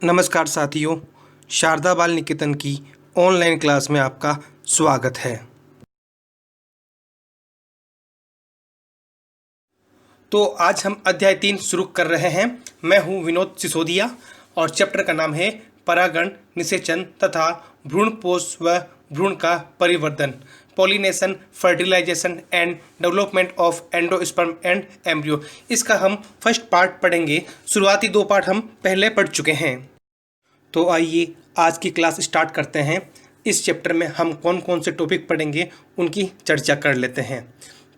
नमस्कार साथियों, शारदा बाल निकेतन की ऑनलाइन क्लास में आपका स्वागत है। तो आज हम अध्याय 3 शुरू कर रहे हैं। मैं हूं विनोद सिसोदिया और चैप्टर का नाम है परागण, निषेचन तथा भ्रूणपोष व भ्रूण का परिवर्धन, pollination, fertilisation and development of endosperm and embryo. इसका हम फर्स्ट पार्ट पढ़ेंगे। शुरुआती 2 पार्ट हम पहले पढ़ चुके हैं। तो आइए आज की क्लास स्टार्ट करते हैं। इस चैप्टर में हम कौन कौन से टॉपिक पढ़ेंगे उनकी चर्चा कर लेते हैं।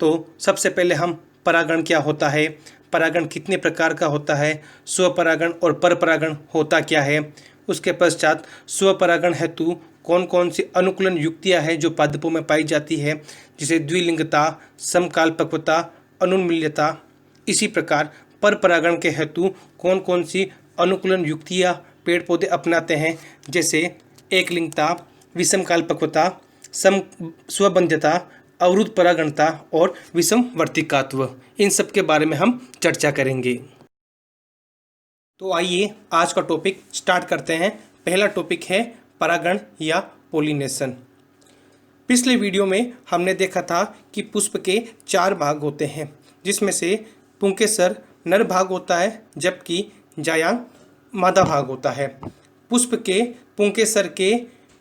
तो सबसे पहले हम परागण क्या होता है, परागण कितने प्रकार का होता है, स्वपरागण और परपरागण होता क्या है। उसके पश्चात स्वपरागण हेतु कौन कौन सी अनुकूलन युक्तियाँ हैं जो पादपों में पाई जाती है, जैसे द्विलिंगता, समकालपक्वता, अनुन्मील्यता। इसी प्रकार परपरागण के हेतु कौन कौन सी अनुकूलन युक्तियाँ पेड़ पौधे अपनाते हैं, जैसे एकलिंगता, विषमकालपक्वता, स्वबंध्यता, अवरुद्ध परागणता और विषमवर्तिकात्व। इन सब के बारे में हम चर्चा करेंगे। तो आइए आज का टॉपिक स्टार्ट करते हैं। पहला टॉपिक है परागण या पोलिनेशन। पिछले वीडियो में हमने देखा था कि पुष्प के 4 भाग होते हैं, जिसमें से पुंकेसर नर भाग होता है जबकि जायांग मादा भाग होता है। पुष्प के पुंकेसर के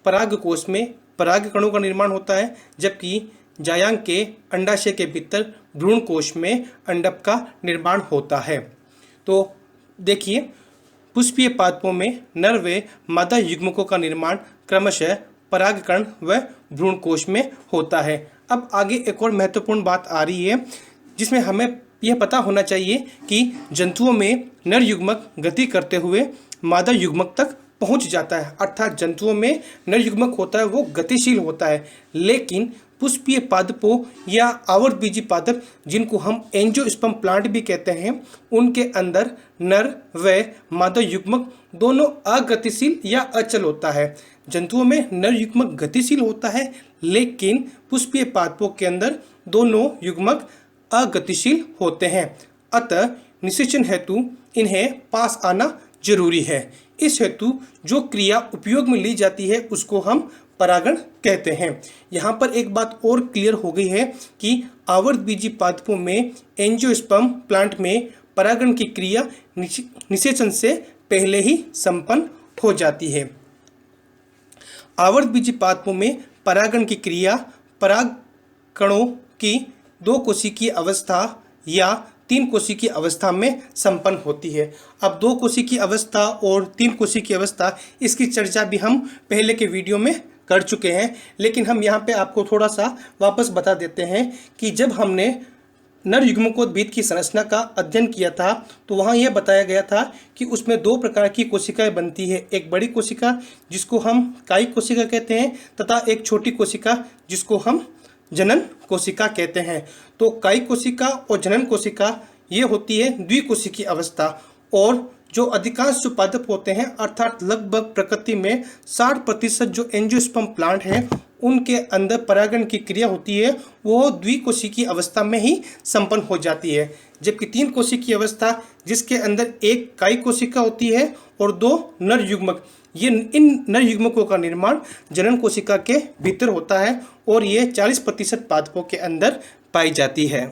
परागकोश में परागकणों का निर्माण होता है, जबकि जायांग के अंडाशय के भीतर भ्रूणकोश में अंडक का निर्माण होता है। तो देखिए, पुष्पीय पादपों में नर व मादा युग्मकों का निर्माण क्रमशः परागकण व भ्रूणकोश में होता है। अब आगे एक और महत्वपूर्ण बात आ रही है, जिसमें हमें यह पता होना चाहिए कि जंतुओं में नर युग्मक गति करते हुए मादा युग्मक तक पहुंच जाता है, अर्थात जंतुओं में नर युग्मक होता है वो गतिशील होता है। लेकिन पुष्पीय पादपों या आवर्तबीजी पादप, जिनको हम एंजियोस्पर्म प्लांट भी कहते हैं, उनके अंदर नर व मादा युग्मक दोनों अगतिशील या अचल होता है। जंतुओं में नर युग्मक गतिशील होता है, लेकिन पुष्पीय पादपों के अंदर दोनों युग्मक अगतिशील होते हैं। अतः निषेचन हेतु इन्हें पास आना जरूरी है। इस हेतु जो क्रिया उपयोग में ली जाती है उसको हम परागण कहते हैं। यहाँ पर एक बात और क्लियर हो गई है कि आवर्तबीजी पादपों में एंजियोस्पर्म प्लांट में परागण की क्रिया निषेचन से पहले ही संपन्न हो जाती है। आवर्तबीजी पादपों में परागण की क्रिया परागकणों की 2 कोशिकीय अवस्था या 3 कोशिकीय अवस्था में संपन्न होती है। अब 2 कोशिकीय अवस्था और 3 कोशिकीय अवस्था, इसकी चर्चा भी हम पहले के वीडियो में कर चुके हैं, लेकिन हम यहाँ पे आपको थोड़ा सा वापस बता देते हैं कि जब हमने नर युग्मकोद्भिद की संरचना का अध्ययन किया था तो वहाँ यह बताया गया था कि उसमें 2 प्रकार की कोशिकाएं बनती है। एक बड़ी कोशिका जिसको हम कायिक कोशिका कहते हैं, तथा एक छोटी कोशिका जिसको हम जनन कोशिका कहते हैं। तो कायिक कोशिका और जनन कोशिका ये होती है द्विकोशिकीय अवस्था। और जो अधिकांश पादप होते हैं, अर्थात लगभग प्रकृति में 60% जो एंजियोस्पर्म प्लांट है उनके अंदर परागण की क्रिया होती है, वो द्विकोशिकीय अवस्था में ही संपन्न हो जाती है। जबकि 3 कोशिकीय अवस्था, जिसके अंदर एक कायिक कोशिका होती है और 2 नर युग्मक, ये इन नर युग्मकों का निर्माण जनन कोशिका के भीतर होता है और ये 40% पादपों के अंदर पाई जाती है।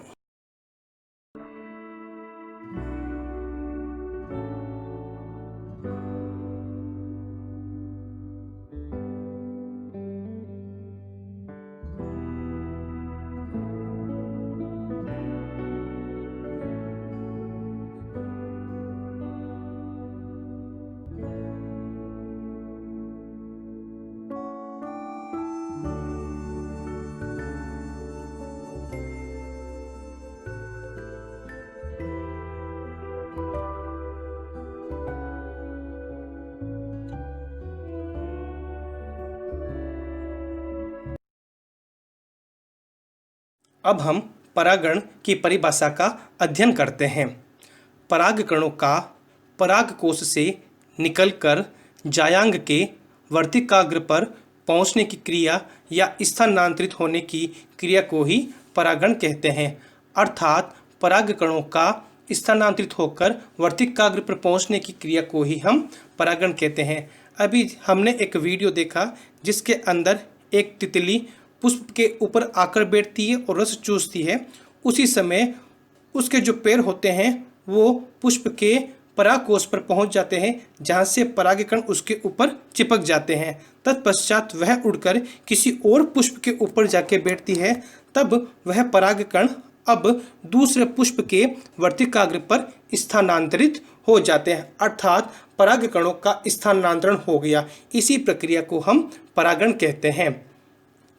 अब हम परागण की परिभाषा का अध्ययन करते हैं। परागकणों का परागकोश से निकलकर जायांग के वर्तिकाग्र पर पहुंचने की क्रिया या स्थानांतरित होने की क्रिया को ही परागण कहते हैं। अर्थात परागकणों का स्थानांतरित होकर वर्तिकाग्र पर पहुंचने की क्रिया को ही हम परागण कहते हैं। अभी हमने एक वीडियो देखा जिसके अंदर एक तितली पुष्प के ऊपर आकर बैठती है और रस चूसती है। उसी समय उसके जो पैर होते हैं वो पुष्प के परागकोश पर पहुंच जाते हैं, जहां से परागकण उसके ऊपर चिपक जाते हैं। तत्पश्चात वह उड़कर किसी और पुष्प के ऊपर जाके बैठती है। तब वह परागकण अब दूसरे पुष्प के वर्तिकाग्र पर स्थानांतरित हो जाते हैं, अर्थात परागकणों का स्थानांतरण हो गया। इसी प्रक्रिया को हम परागण कहते हैं।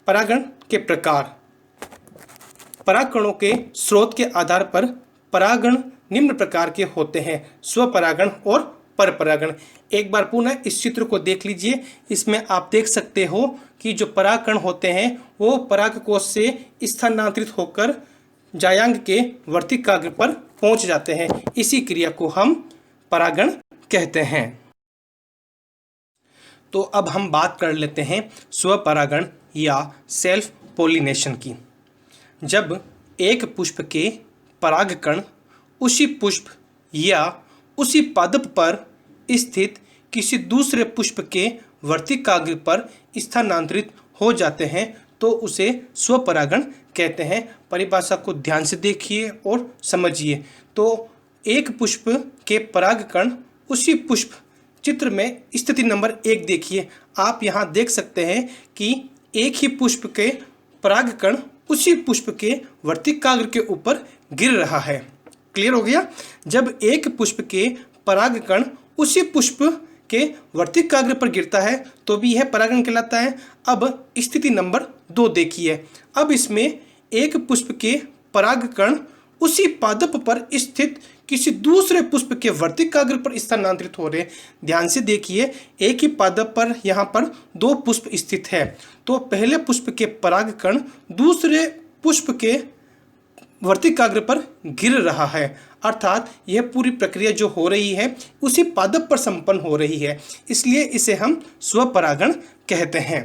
परागण के प्रकार। परागकणों के स्रोत के आधार पर परागण निम्न प्रकार के होते हैं: स्वपरागण और परपरागण। एक बार पुनः इस चित्र को देख लीजिए। इसमें आप देख सकते हो कि जो परागकण होते हैं वो परागकोश से स्थानांतरित होकर जायांग के वर्तिकाग्र पर पहुंच जाते हैं। इसी क्रिया को हम परागण कहते हैं। तो अब हम बात कर लेते हैं स्वपरागण या सेल्फ पोलिनेशन की। जब एक पुष्प के परागकण उसी पुष्प या उसी पादप पर स्थित किसी दूसरे पुष्प के वर्तिकाग्र पर स्थानांतरित हो जाते हैं तो उसे स्वपरागण कहते हैं। परिभाषा को ध्यान से देखिए और समझिए। तो एक पुष्प के परागकण उसी पुष्प, चित्र में स्थिति नंबर 1 देखिए। आप यहाँ देख सकते हैं कि एक ही पुष्प के परागकण उसी पुष्प के वर्तिकाग्र के ऊपर गिर रहा है। क्लियर हो गया? जब एक पुष्प के परागकण उसी पुष्प के वर्तिकाग्र पर गिरता है तो भी यह परागण कहलाता है। अब स्थिति नंबर 2 देखिए। अब इसमें एक पुष्प के परागकण उसी पादप पर स्थित किसी दूसरे पुष्प के वर्तिकाग्र पर स्थानांतरित हो रहे। ध्यान से देखिए, एक ही पादप पर यहाँ पर 2 पुष्प स्थित है। तो पहले पुष्प के परागकण दूसरे पुष्प के वर्तिकाग्र पर गिर रहा है, अर्थात यह पूरी प्रक्रिया जो हो रही है उसी पादप पर संपन्न हो रही है, इसलिए इसे हम स्वपरागण कहते हैं।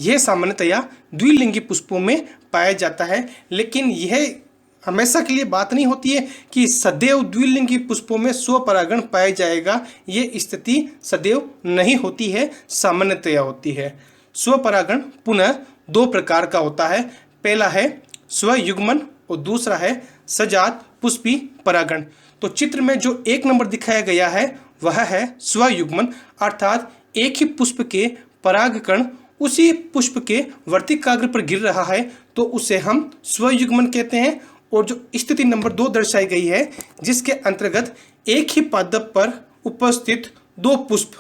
यह सामान्यतया द्विलिंगी पुष्पों में पाया जाता है, लेकिन यह हमेशा के लिए बात नहीं होती है कि सदैव द्विलिंगी पुष्पों में स्वपरागण पाया जाएगा। ये स्थिति सदैव नहीं होती है, सामान्यतया होती है। स्वपरागण पुनः 2 प्रकार का होता है। पहला है स्वयुग्मन और दूसरा है सजात पुष्पी परागण। तो चित्र में जो 1 नंबर दिखाया गया है वह है स्वयुग्मन, अर्थात एक ही पुष्प के परागकण उसी पुष्प के वर्तिकाग्र पर गिर रहा है तो उसे हम स्वयुग्मन कहते हैं। और जो स्थिति नंबर 2 दर्शाई गई है जिसके अंतर्गत एक ही पादप पर उपस्थित 2 पुष्प,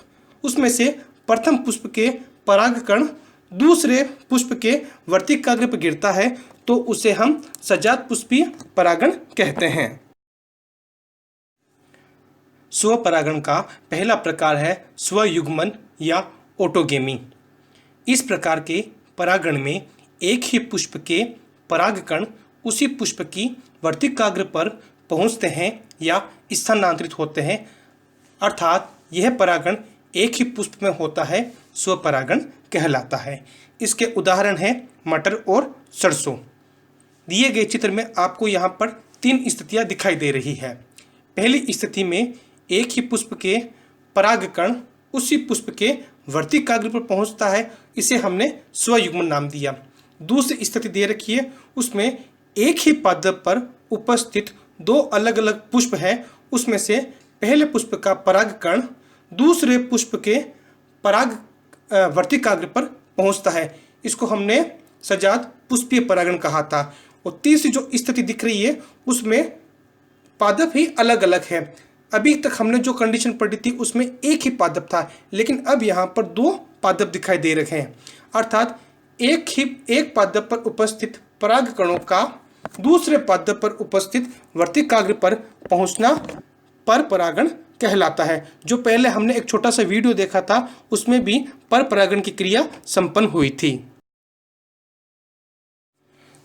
उसमें से प्रथम पुष्प के परागकण दूसरे पुष्प के वर्तिकाग्र पर गिरता है तो उसे हम सजात पुष्पीय परागण कहते हैं। स्वपरागण का पहला प्रकार है स्वयुग्मन या ऑटोगेमी। इस प्रकार के परागण में एक ही पुष्प के परागकण उसी पुष्प की वर्तिकाग्र पर पहुंचते हैं या स्थानांतरित होते हैं, अर्थात यह परागण एक ही पुष्प में होता है, स्वपरागण कहलाता है। इसके उदाहरण हैं मटर और सरसों। दिए गए चित्र में आपको यहाँ पर 3 स्थितियाँ दिखाई दे रही है। पहली स्थिति में एक ही पुष्प के परागकण उसी पुष्प के वर्तिकाग्र पर पहुँचता है, इसे हमने स्वयुग्मन नाम दिया। दूसरी स्थिति दे रखी है, उसमें एक ही पादप पर उपस्थित 2 अलग अलग पुष्प हैं, उसमें से पहले पुष्प का परागकण दूसरे पुष्प के वर्तिकाग्र पर पहुंचता है, इसको हमने सजात पुष्पीय परागण कहा था। और तीसरी जो स्थिति दिख रही है उसमें पादप ही अलग अलग है। अभी तक हमने जो कंडीशन पढ़ी थी उसमें एक ही पादप था, लेकिन अब यहाँ पर 2 पादप दिखाई दे रहे हैं, अर्थात एक पादप पर उपस्थित परागकणों का दूसरे पादप पर उपस्थित वर्तिकाग्र पर पहुंचना परपरागण कहलाता है। जो पहले हमने एक छोटा सा वीडियो देखा था उसमें भी परपरागण की क्रिया संपन्न हुई थी।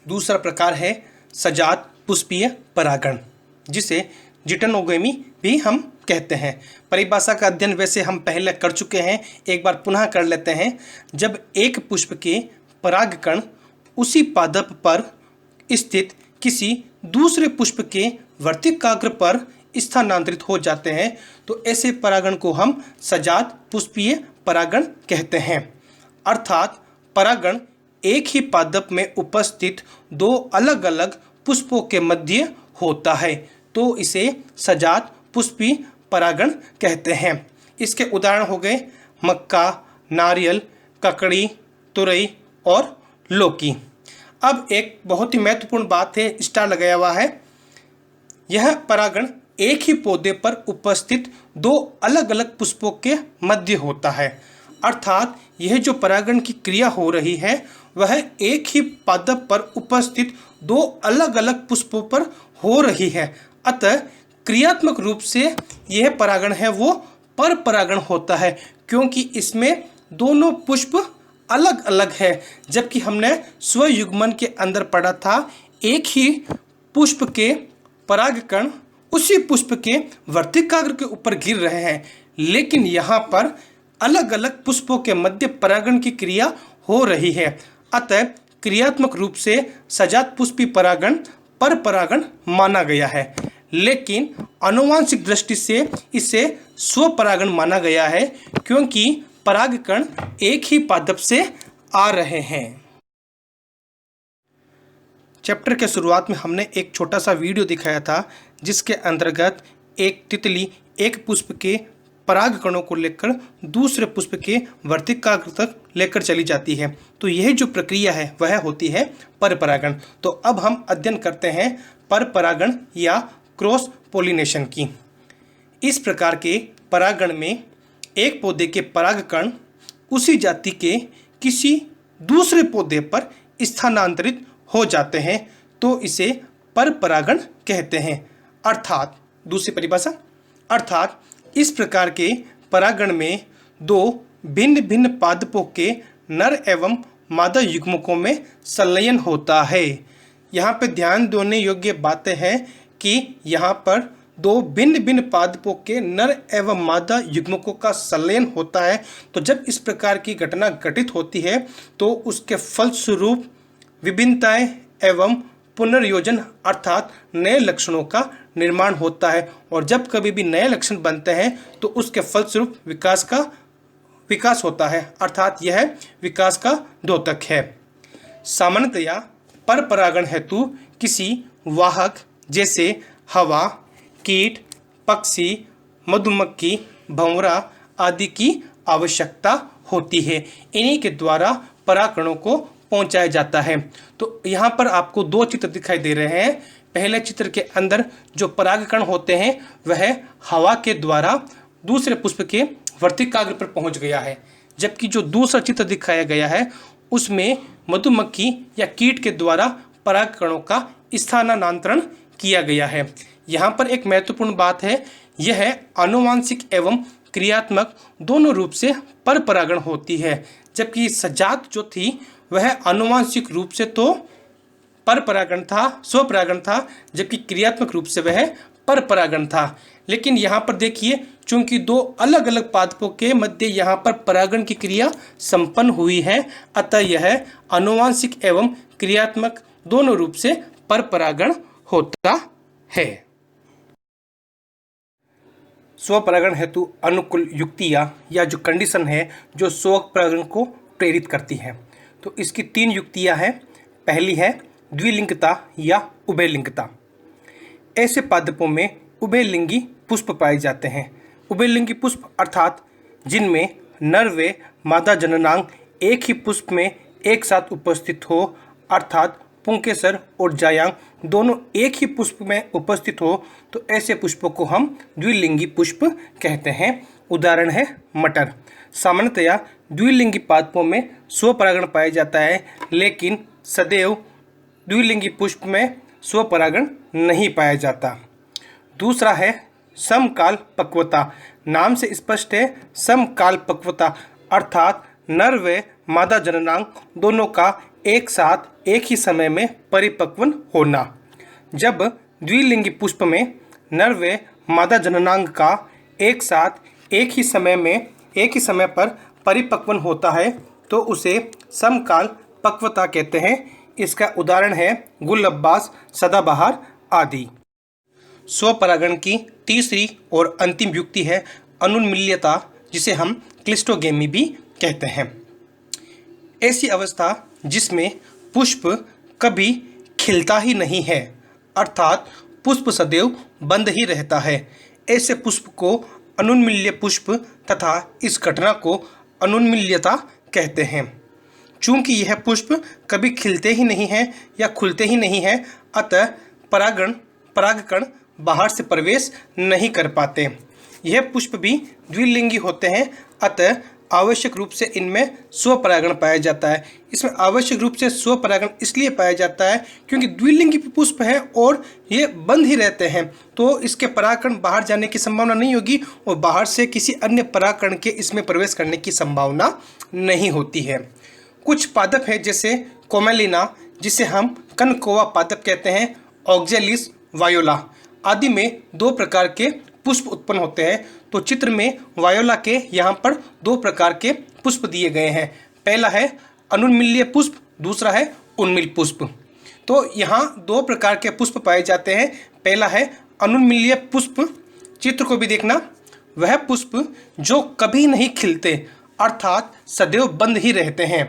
दूसरा प्रकार है सजात पुष्पीय परागण, जिसे जिटनोगेमी भी हम कहते हैं। परिभाषा का अध्ययन वैसे हम पहले कर चुके हैं, एक बार पुनः कर लेते हैं। जब एक पुष्प के परागकण उसी पादप पर स्थित किसी दूसरे पुष्प के वर्तिकाग्र पर स्थानांतरित हो जाते हैं तो ऐसे परागण को हम सजात पुष्पीय परागण कहते हैं। अर्थात परागण एक ही पादप में उपस्थित दो अलग अलग पुष्पों के मध्य होता है तो इसे सजात पुष्पी परागण कहते हैं। इसके उदाहरण हो गए मक्का, नारियल, ककड़ी, तुरई और लौकी। अब एक बहुत ही महत्वपूर्ण बात है, स्टार लगाया हुआ है। यह परागण एक ही पौधे पर उपस्थित दो अलग अलग पुष्पों के मध्य होता है। अर्थात यह जो परागण की क्रिया हो रही है वह एक ही पादप पर उपस्थित दो अलग अलग पुष्पों पर हो रही है। अतः क्रियात्मक रूप से यह परागण है वो पर परागण होता है, क्योंकि इसमें दोनों पुष्प अलग अलग है। जबकि हमने स्वयुग्मन के अंदर पढ़ा था एक ही पुष्प के परागकण उसी पुष्प के वर्तिकाग्र के ऊपर गिर रहे हैं, लेकिन यहाँ पर अलग अलग पुष्पों के मध्य परागण की क्रिया हो रही है। अतः क्रियात्मक रूप से सजात पुष्पी परागण पर परागण माना गया है, लेकिन आनुवांशिक दृष्टि से इसे स्वपरागण माना गया है, क्योंकि परागकण एक ही पादप से आ रहे हैं। चैप्टर के शुरुआत में हमने एक छोटा सा वीडियो दिखाया था जिसके अंतर्गत एक तितली एक पुष्प के परागकणों को लेकर दूसरे पुष्प के वर्तिकाग्र तक लेकर चली जाती है। तो यह जो प्रक्रिया है वह होती है परपरागण। तो अब हम अध्ययन करते हैं परपरागण या क्रॉस पोलिनेशन की। इस प्रकार के परागण में एक पौधे के परागकण उसी जाति के किसी दूसरे पौधे पर स्थानांतरित हो जाते हैं तो इसे परपरागण कहते हैं। अर्थात दूसरी परिभाषा, अर्थात इस प्रकार के परागण में दो भिन्न भिन्न पादपों के नर एवं मादा युग्मकों में संलयन होता है। यहाँ पे ध्यान देने योग्य बातें हैं कि यहाँ पर दो भिन्न भिन्न पादपों के नर एवं मादा युग्मकों का संलयन होता है। तो जब इस प्रकार की घटना घटित होती है तो उसके फलस्वरूप विभिन्नताएं एवं पुनर्योजन अर्थात नए लक्षणों का निर्माण होता है। और जब कभी भी नए लक्षण बनते हैं तो उसके फलस्वरूप विकास होता है, अर्थात यह विकास का द्योतक है। सामान्यतया परपरागण हेतु किसी वाहक जैसे हवा, कीट, पक्षी, मधुमक्खी, भंवरा आदि की आवश्यकता होती है। इन्हीं के द्वारा परागकणों को पहुंचाया जाता है। तो यहाँ पर आपको दो चित्र दिखाई दे रहे हैं। पहले चित्र के अंदर जो परागकण होते हैं वह हवा के द्वारा दूसरे पुष्प के वर्तिकाग्र पर पहुंच गया है, जबकि जो दूसरा चित्र दिखाया गया है उसमें मधुमक्खी या कीट के द्वारा परागकणों का स्थानांतरण किया गया है। यहाँ पर एक महत्वपूर्ण बात है, यह आनुवांशिक एवं क्रियात्मक दोनों रूप से परपरागण होती है। जबकि सजात जो थी वह आनुवांशिक रूप से तो परपरागण था, स्वपरागण था, जबकि क्रियात्मक रूप से वह परपरागण था। लेकिन यहाँ पर देखिए, चूंकि दो अलग अलग पादपों के मध्य यहाँ पर परागण की क्रिया संपन्न हुई है, अतः यह आनुवांशिक एवं क्रियात्मक दोनों रूप से परपरागण होता है। स्वपरागण हेतु अनुकूल युक्तियाँ या जो कंडीशन है जो स्वपरागण को प्रेरित करती है, तो इसकी तीन युक्तियाँ हैं। पहली है द्विलिंगता या उभयलिंगता। ऐसे पादपों में उभयलिंगी पुष्प पाए जाते हैं। उभयलिंगी पुष्प अर्थात जिनमें नर व मादा जननांग एक ही पुष्प में एक साथ उपस्थित हो, अर्थात पुंकेसर और जायांग दोनों एक ही पुष्प में उपस्थित हो, तो ऐसे पुष्पों को हम द्विलिंगी पुष्प कहते हैं। उदाहरण है मटर। सामान्यतया द्विलिंगी पादपों में स्वपरागण पाया जाता है, लेकिन सदैव द्विलिंगी पुष्प में स्वपरागण नहीं पाया जाता। दूसरा है समकाल पक्वता। नाम से स्पष्ट है, समकाल पक्वता अर्थात नर व मादा जननांग दोनों का एक साथ एक ही समय में परिपक्वन होना। जब द्विलिंगी पुष्प में नर व मादा जननांग का एक साथ एक ही समय पर परिपक्वन होता है तो उसे समकाल पक्वता कहते हैं। इसका उदाहरण है गुल अब्बास, सदाबहार आदि। स्वपरागण की तीसरी और अंतिम युक्ति है अनुन्मील्यता, जिसे हम क्लिस्टोगेमी भी कहते हैं। ऐसी अवस्था जिसमें पुष्प कभी खिलता ही नहीं है, अर्थात पुष्प सदैव बंद ही रहता है। ऐसे पुष्प को अनुन्मील्य पुष्प तथा इस घटना को अनुन्मील्यता कहते हैं। चूंकि यह पुष्प कभी खिलते ही नहीं हैं या खुलते ही नहीं हैं, अतः परागकण बाहर से प्रवेश नहीं कर पाते। यह पुष्प भी द्विलिंगी होते हैं, अतः आवश्यक रूप से इनमें स्वपरागण पाया जाता है। इसमें आवश्यक रूप से स्वपरागण इसलिए पाया जाता है क्योंकि द्विलिंगी पुष्प है और ये बंद ही रहते हैं, तो इसके परागकण बाहर जाने की संभावना नहीं होगी और बाहर से किसी अन्य परागकण के इसमें प्रवेश करने की संभावना नहीं होती है। कुछ पादप है जैसे कोमेलिना, जिसे हम कनकोवा पादप कहते हैं, ऑक्जेलिस वायोला आदि में 2 प्रकार के पुष्प उत्पन्न होते हैं। तो चित्र में वायोला के यहाँ पर 2 प्रकार के पुष्प दिए गए हैं। पहला है अनुन्मील्य पुष्प, दूसरा है उन्मील पुष्प। तो यहाँ 2 प्रकार के पुष्प पाए जाते हैं। पहला है अनुन्मील्य पुष्प, चित्र को भी देखना, वह पुष्प जो कभी नहीं खिलते अर्थात सदैव बंद ही रहते हैं,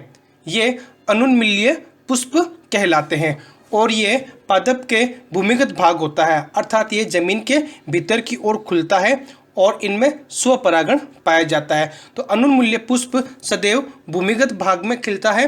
ये अनुन्मील्य पुष्प कहलाते हैं। और ये पादप के भूमिगत भाग होता है, अर्थात ये जमीन के भीतर की ओर खुलता है और इनमें स्वपरागण पाया जाता है। तो अनुन्मील्य पुष्प सदैव भूमिगत भाग में खिलता है,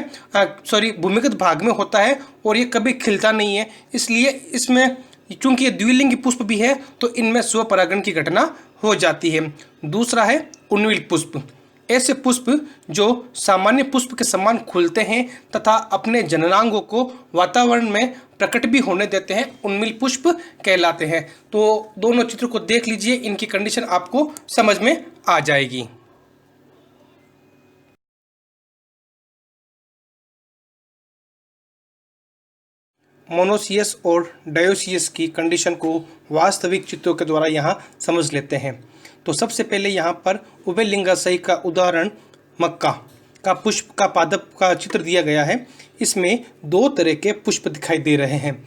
भूमिगत भाग में होता है और ये कभी खिलता नहीं है। इसलिए इसमें चूंकि ये द्विलिंगी पुष्प भी है तो इनमें स्वपरागण की घटना हो जाती है। दूसरा है उन्मील पुष्प। ऐसे पुष्प जो सामान्य पुष्प के समान खुलते हैं तथा अपने जननांगों को वातावरण में प्रकट भी होने देते हैं, उन्मील पुष्प कहलाते हैं। तो दोनों चित्र को देख लीजिए, इनकी कंडीशन आपको समझ में आ जाएगी। मोनोसियस और डायोसियस की कंडीशन को वास्तविक चित्रों के द्वारा यहाँ समझ लेते हैं। तो सबसे पहले यहाँ पर उभयलिंगाशयी का उदाहरण मक्का का पुष्प का पादप का चित्र दिया गया है। इसमें 2 तरह के पुष्प दिखाई दे रहे हैं,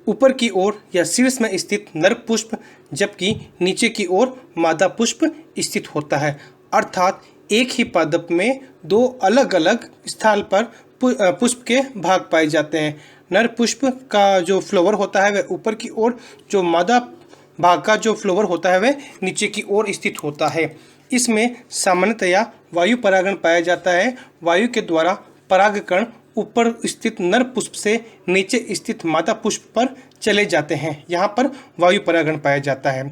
ऊपर की ओर या शीर्ष में स्थित नर पुष्प, जबकि नीचे की ओर मादा पुष्प स्थित होता है। अर्थात एक ही पादप में 2 अलग अलग स्थान पर पुष्प के भाग पाए जाते हैं। नर पुष्प का जो फ्लावर होता है वह ऊपर की ओर, जो मादा भाग का जो फ्लावर होता है वह नीचे की ओर स्थित होता है। इसमें सामान्यतया वायु परागण पाया जाता है। वायु के द्वारा परागकण ऊपर स्थित नर पुष्प से नीचे स्थित मादा पुष्प पर चले जाते हैं। यहाँ पर वायु परागण पाया जाता है।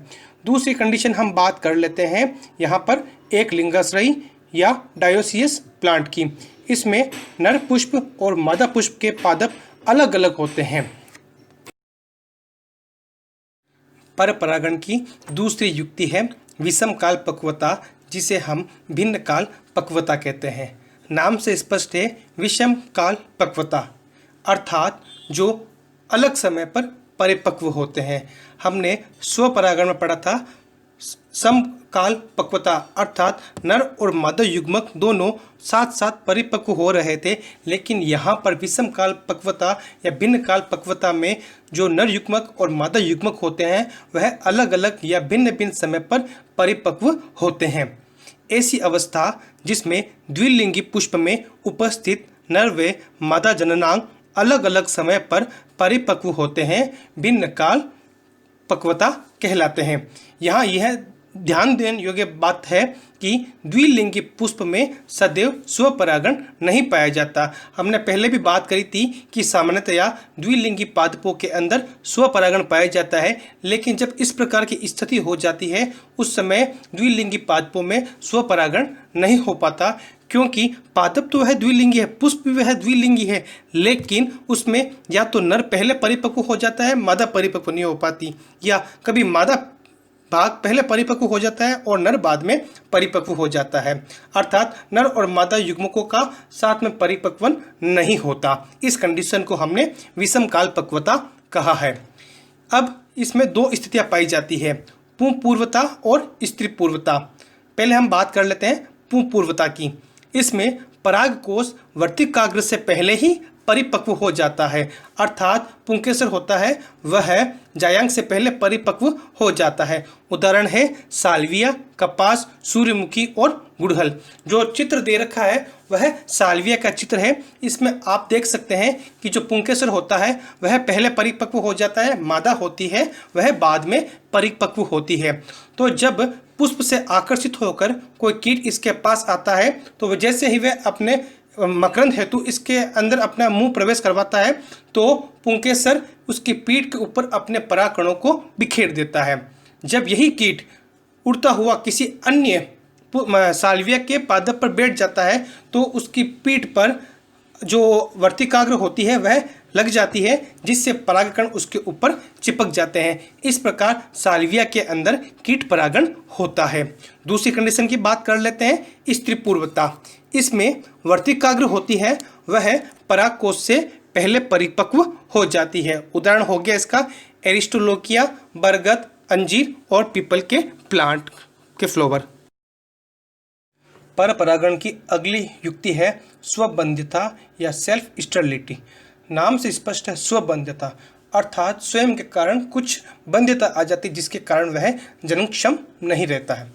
दूसरी कंडीशन हम बात कर लेते हैं यहाँ पर एक लिंगाश्रयी या डायोसियस प्लांट की। इसमें नर पुष्प और मादा पुष्प के पादप अलग अलग होते हैं। पर परागण की दूसरी युक्ति है विषम काल पक्वता, जिसे हम भिन्न काल पक्वता कहते हैं। नाम से स्पष्ट है, विषम काल पक्वता अर्थात जो अलग समय पर परिपक्व होते हैं। हमने स्वपरागण में पढ़ा था समकाल पक्वता, अर्थात नर और मादा युग्मक दोनों साथ साथ परिपक्व हो रहे थे। लेकिन यहाँ पर विषम काल पक्वता या भिन्न काल पक्वता में जो नर युग्मक और मादा युग्मक होते हैं वह अलग अलग या भिन्न भिन्न समय पर परिपक्व होते हैं। ऐसी अवस्था जिसमें द्विलिंगी पुष्प में उपस्थित नर व मादा जननांग अलग अलग समय पर परिपक्व होते हैं, भिन्न काल पक्वता कहलाते हैं। यहाँ यह ध्यान देने योग्य बात है कि द्विलिंगी पुष्प में सदैव स्वपरागण नहीं पाया जाता। हमने पहले भी बात करी थी कि सामान्यतया द्विलिंगी पादपों के अंदर स्वपरागण पाया जाता है, लेकिन जब इस प्रकार की स्थिति हो जाती है उस समय द्विलिंगी पादपों में स्वपरागण नहीं हो पाता, क्योंकि पादप तो वह द्विलिंगी है, पुष्प भी वह द्विलिंगी है, लेकिन उसमें या तो नर पहले परिपक्व हो जाता है, मादा परिपक्व नहीं हो पाती, या कभी मादा भाग पहले परिपक्व हो जाता है और नर बाद में परिपक्व हो जाता है। अर्थात नर और मादा युग्मकों का साथ में परिपक्वन नहीं होता। इस कंडीशन को हमने विषम काल पक्वता कहा है। अब इसमें 2 स्थितियां पाई जाती है, पुंपूर्वता और स्त्री पूर्वता। पहले हम बात कर लेते हैं पुंपूर्वता की। इसमें पराग कोष वर्तिकाग्र से पहले ही परिपक्व हो जाता है, अर्थात पुंकेसर होता है वह जायांग से पहले परिपक्व हो जाता है। उदाहरण है साल्विया, कपास, सूर्यमुखी और गुड़हल। जो चित्र दे रखा है वह साल्विया का चित्र है। इसमें आप देख सकते हैं कि जो पुंकेसर होता है वह पहले परिपक्व हो जाता है, मादा होती है वह बाद में परिपक्व होती है। तो जब पुष्प से आकर्षित होकर कोई कीट इसके पास आता है तो वह जैसे ही वह अपने मकरंद हेतु इसके अंदर अपना मुंह प्रवेश करवाता है तो पुंकेसर उसकी पीठ के ऊपर अपने परागकणों को बिखेर देता है। जब यही कीट उड़ता हुआ किसी अन्य साल्विया के पादप पर बैठ जाता है तो उसकी पीठ पर जो वर्तिकाग्र होती है वह लग जाती है, जिससे परागकण उसके ऊपर चिपक जाते हैं। इस प्रकार साल्विया के अंदर कीट परागण होता है। दूसरी कंडीशन की बात कर लेते हैं, स्त्री पूर्वता। इसमें वर्तिकाग्र होती है वह परागकोश से पहले परिपक्व हो जाती है। उदाहरण हो गया इसका एरिस्टोलोकिया, बरगद, अंजीर और पीपल के प्लांट के फ्लावर। पर परागण की अगली युक्ति है स्वबंध्यता या सेल्फ स्टेरिलिटी। नाम से स्पष्ट है स्वबंध्यता, अर्थात स्वयं के कारण कुछ बंध्यता आ जाती है जिसके कारण वह जन्मक्षम नहीं रहता है।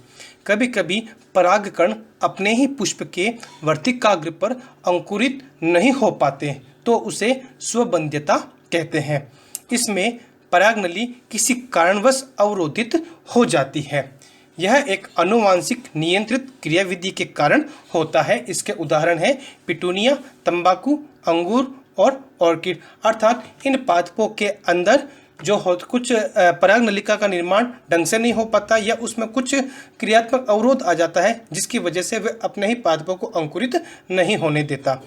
कभी कभी परागकण अपने ही पुष्प के वर्तिकाग्र पर अंकुरित नहीं हो पाते तो उसे स्वबंध्यता कहते हैं। इसमें परागनली किसी कारणवश अवरोधित हो जाती है। यह एक आनुवांशिक नियंत्रित क्रियाविधि के कारण होता है। इसके उदाहरण हैं पिटूनिया, तंबाकू, अंगूर और ऑर्किड। अर्थात इन पादपों के अंदर जो कुछ परागनलिका का निर्माण ढंग से नहीं हो पाता या उसमें कुछ क्रियात्मक अवरोध आ जाता है जिसकी वजह से वह अपने ही पादपों को अंकुरित नहीं होने देता।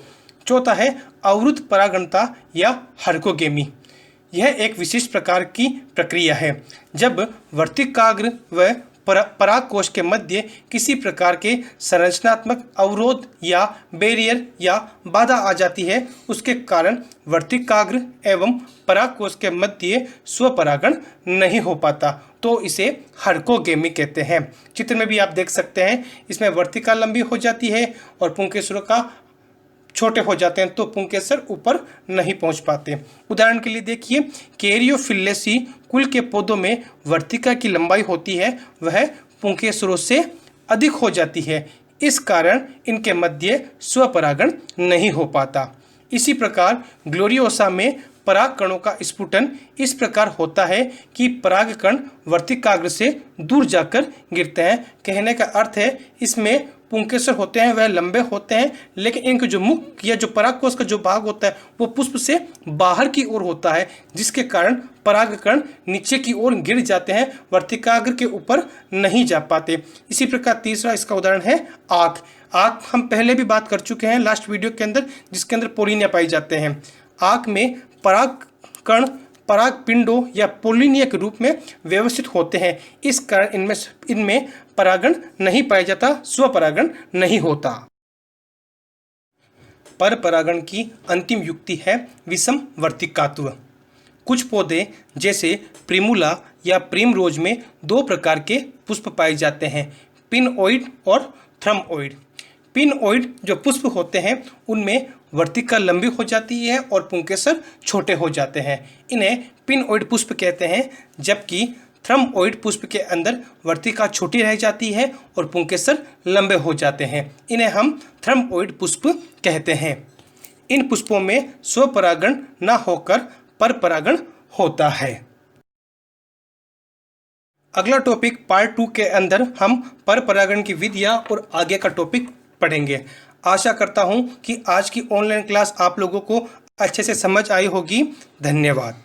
चौथा है अवरुद्ध परागणता या हर्कोगेमी। यह एक विशिष्ट प्रकार की प्रक्रिया है जब वर्तिकाग्र व परागकोश के मध्य किसी प्रकार के संरचनात्मक अवरोध या बैरियर या बाधा आ जाती है। उसके कारण वर्तिकाग्र एवं परागकोश के मध्य स्वपरागण नहीं हो पाता तो इसे हर्कोगेमी कहते हैं। चित्र में भी आप देख सकते हैं, इसमें वर्तिका लंबी हो जाती है और पुंकेसरों का छोटे हो जाते हैं तो पुंकेसर ऊपर नहीं पहुंच पाते। उदाहरण के लिए देखिए कैरियोफिल्लेसी कुल के पौधों में वर्तिका की लंबाई होती है वह पुंकेसरों से अधिक हो जाती है, इस कारण इनके मध्य स्वपरागण नहीं हो पाता। इसी प्रकार ग्लोरियोसा में परागकणों का स्फुटन इस प्रकार होता है कि परागकण वर्तिकाग्र से दूर जाकर गिरते हैं। कहने का अर्थ है इसमें पुंकेसर होते हैं वह लंबे होते हैं लेकिन इनके जो मुख या जो परागकोश का जो भाग होता है वो पुष्प से बाहर की ओर होता है, जिसके कारण परागकण नीचे की ओर गिर जाते हैं, वर्तिकाग्र के ऊपर नहीं जा पाते। इसी प्रकार तीसरा इसका उदाहरण है आँख। आँख हम पहले भी बात कर चुके हैं लास्ट वीडियो के अंदर, जिसके अंदर पोलिनिया पाई जाते हैं। आँख में परागकण पराग पिंडों या पोलिनिया के रूप में व्यवस्थित होते हैं, इस कारण इनमें परागण नहीं पाया जाता, स्वपरागण नहीं होता। पर परागण की अंतिम युक्ति है विषम वर्तिकात्व। कुछ पौधे जैसे प्रिमुला या प्रिमरोज में दो प्रकार के पुष्प पाए जाते हैं, पिनओइड और थ्रमओइड। पिनओइड जो पुष्प होते हैं उनमें वर्तिका लंबी हो जाती है और पुंकेसर छोटे हो जाते हैं, इन्हें पिनओइड पुष्प कहते हैं। जबकि थ्रमओइड पुष्प के अंदर वर्तिका छोटी रह जाती है और पुंकेसर लंबे हो जाते हैं, इन्हें हम थ्रमओइड पुष्प कहते हैं। इन पुष्पों में स्वपरागण न होकर परपरागण होता है। अगला टॉपिक पार्ट 2 के अंदर हम परपरागण की विधियां और आगे का टॉपिक पढ़ेंगे। आशा करता हूं कि आज की ऑनलाइन क्लास आप लोगों को अच्छे से समझ आई होगी। धन्यवाद।